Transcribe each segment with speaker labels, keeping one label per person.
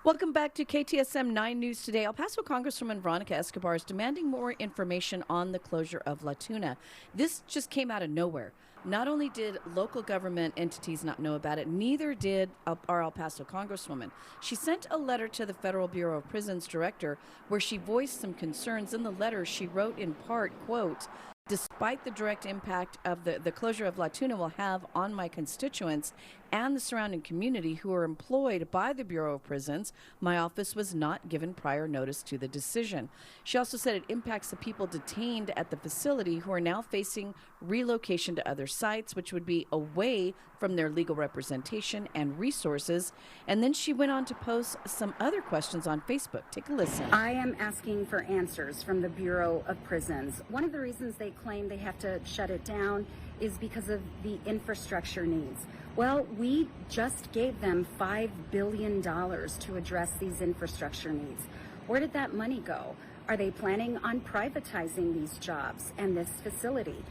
Speaker 1: Welcome back to KTSM 9 News Today. El Paso Congresswoman Veronica Escobar is demanding more information on the closure of La Tuna. This just came out of nowhere. Not only did local government entities not know about it, neither did our El Paso Congresswoman. She sent a letter to the Federal Bureau of Prisons director where she voiced some concerns. In the letter, she wrote in part, quote, "Despite the direct impact of the closure of La Tuna will have on my constituents and the surrounding community who are employed by the Bureau of Prisons, my office was not given prior notice to the decision." She also said it impacts the people detained at the facility who are now facing relocation to other sites, which would be away from their legal representation and resources. And then she went on to post some other questions on Facebook. Take a listen.
Speaker 2: I am asking for answers from the Bureau of Prisons. One of the reasons they claim they have to shut it down is because of the infrastructure needs. Well, we just gave them $5 billion to address these infrastructure needs. Where did that money go? Are they planning on privatizing these jobs and this facility?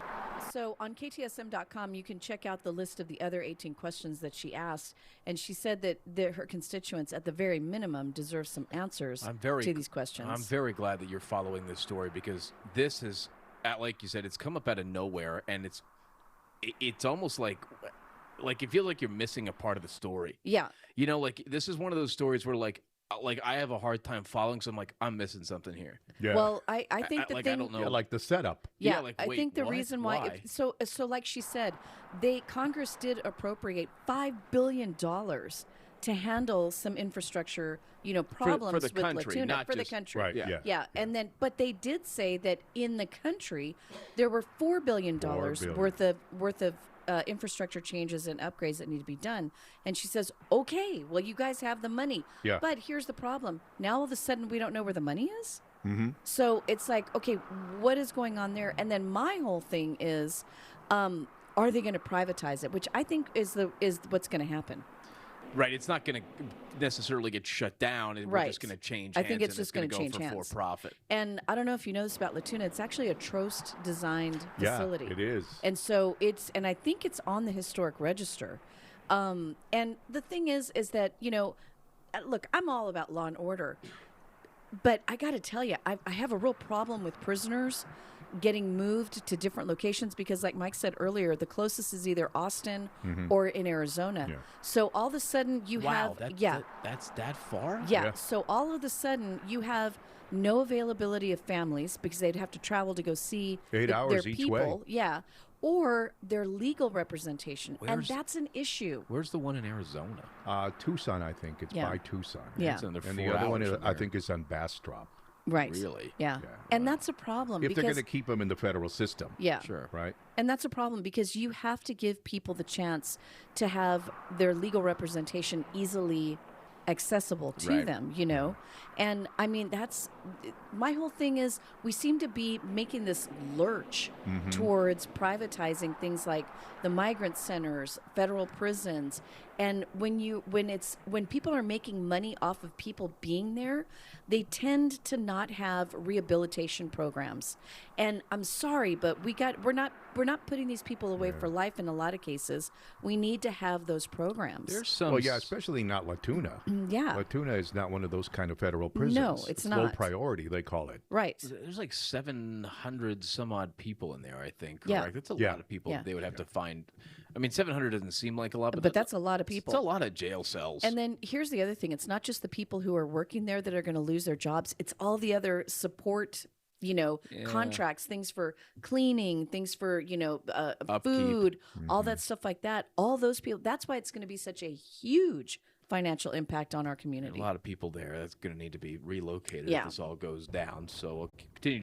Speaker 1: So on KTSM.com, you can check out the list of the other 18 questions that she asked. And she said that her constituents, at the very minimum, deserve some answers to these questions.
Speaker 3: I'm very glad that you're following this story, because this is, like you said, it's come up out of nowhere. And it's almost like you feel like you're missing a part of the story.
Speaker 1: Yeah.
Speaker 3: You know, like this is one of those stories where like I have a hard time following, so I'm missing something here.
Speaker 4: Yeah.
Speaker 1: Well, I think the thing,
Speaker 3: I don't know.
Speaker 4: Yeah, like the setup.
Speaker 1: Yeah,
Speaker 3: like,
Speaker 1: I
Speaker 3: wait,
Speaker 1: think the
Speaker 3: what?
Speaker 1: reason why. So like she said, Congress did appropriate $5 billion to handle some infrastructure, problems
Speaker 3: for the
Speaker 1: with
Speaker 3: country,
Speaker 1: La Tuna
Speaker 3: not
Speaker 1: for the
Speaker 3: just-
Speaker 1: country.
Speaker 4: Right, yeah.
Speaker 1: Yeah, and then, but they did say that in the country, there were $4 billion worth of infrastructure changes and upgrades that need to be done. And she says, okay, well, you guys have the money.
Speaker 4: Yeah.
Speaker 1: But here's the problem. Now, all of a sudden, we don't know where the money is.
Speaker 4: Mm-hmm.
Speaker 1: So it's like, okay, what is going on there? And then my whole thing is, are they going to privatize it? Which I think is what's going to happen.
Speaker 3: Right, it's not going to necessarily get shut down. We're
Speaker 1: Right.
Speaker 3: just going to change
Speaker 1: I
Speaker 3: hands.
Speaker 1: think it's
Speaker 3: and
Speaker 1: just going to
Speaker 3: go
Speaker 1: change
Speaker 3: for
Speaker 1: hands.
Speaker 3: for profit.
Speaker 1: And I don't know if you know this about La Tuna. It's actually a Trost-designed facility.
Speaker 4: Yeah, it is.
Speaker 1: And so and I think it's on the historic register. And the thing is that, look, I'm all about law and order. But I got to tell you, I have a real problem with prisoners getting moved to different locations because, like Mike said earlier, the closest is either Austin or in Arizona.
Speaker 4: Yeah.
Speaker 1: So all of a sudden you have,
Speaker 3: that's that far?
Speaker 1: yeah. So all of a sudden you have no availability of families because they'd have to travel to go see
Speaker 4: 8
Speaker 1: their
Speaker 4: hours each
Speaker 1: people.
Speaker 4: way.
Speaker 1: Yeah. Or their legal representation. And that's an issue.
Speaker 3: Where's the one in Arizona?
Speaker 4: Tucson, I think. It's
Speaker 1: Yeah.
Speaker 4: by Tucson.
Speaker 1: Yeah.
Speaker 3: It's under
Speaker 4: And
Speaker 3: 4
Speaker 4: the other one,
Speaker 3: hours
Speaker 4: is,
Speaker 3: from
Speaker 4: I
Speaker 3: there.
Speaker 4: think, is on Bastrop.
Speaker 1: Right.
Speaker 3: Really?
Speaker 1: Yeah.
Speaker 4: Yeah.
Speaker 1: And that's a problem
Speaker 4: If
Speaker 1: because
Speaker 4: they're going to keep them in the federal system.
Speaker 1: yeah.
Speaker 3: Sure.
Speaker 4: Right?
Speaker 1: And that's a problem because you have to give people the chance to have their legal representation easily accessible to
Speaker 3: Right.
Speaker 1: them, And I mean, that's my whole thing is we seem to be making this lurch towards privatizing things like the migrant centers, federal prisons. And when people are making money off of people being there, they tend to not have rehabilitation programs. And I'm sorry, but we're not putting these people away for life in a lot of cases. We need to have those programs.
Speaker 3: There's some.
Speaker 4: Well, yeah, especially not La Tuna.
Speaker 1: Yeah.
Speaker 4: La Tuna is not one of those kind of federal prisons.
Speaker 1: No, it's
Speaker 4: low
Speaker 1: not.
Speaker 4: priority, they call it.
Speaker 1: Right.
Speaker 3: There's like 700 some odd people in there, I think.
Speaker 1: Yeah.
Speaker 3: Correct? That's a
Speaker 4: Yeah.
Speaker 3: lot of people
Speaker 1: Yeah.
Speaker 3: they would have to find. I mean, 700 doesn't seem like a lot,
Speaker 1: But that's a lot of people.
Speaker 3: It's a lot of jail cells.
Speaker 1: And then here's the other thing. It's not just the people who are working there that are going to lose their jobs. It's all the other support, contracts, things for cleaning, things for, food, all that stuff like that. All those people. That's why it's going to be such a huge financial impact on our community.
Speaker 3: a lot of people there that's going to need to be relocated
Speaker 1: Yeah.
Speaker 3: if this all goes down. So we'll continue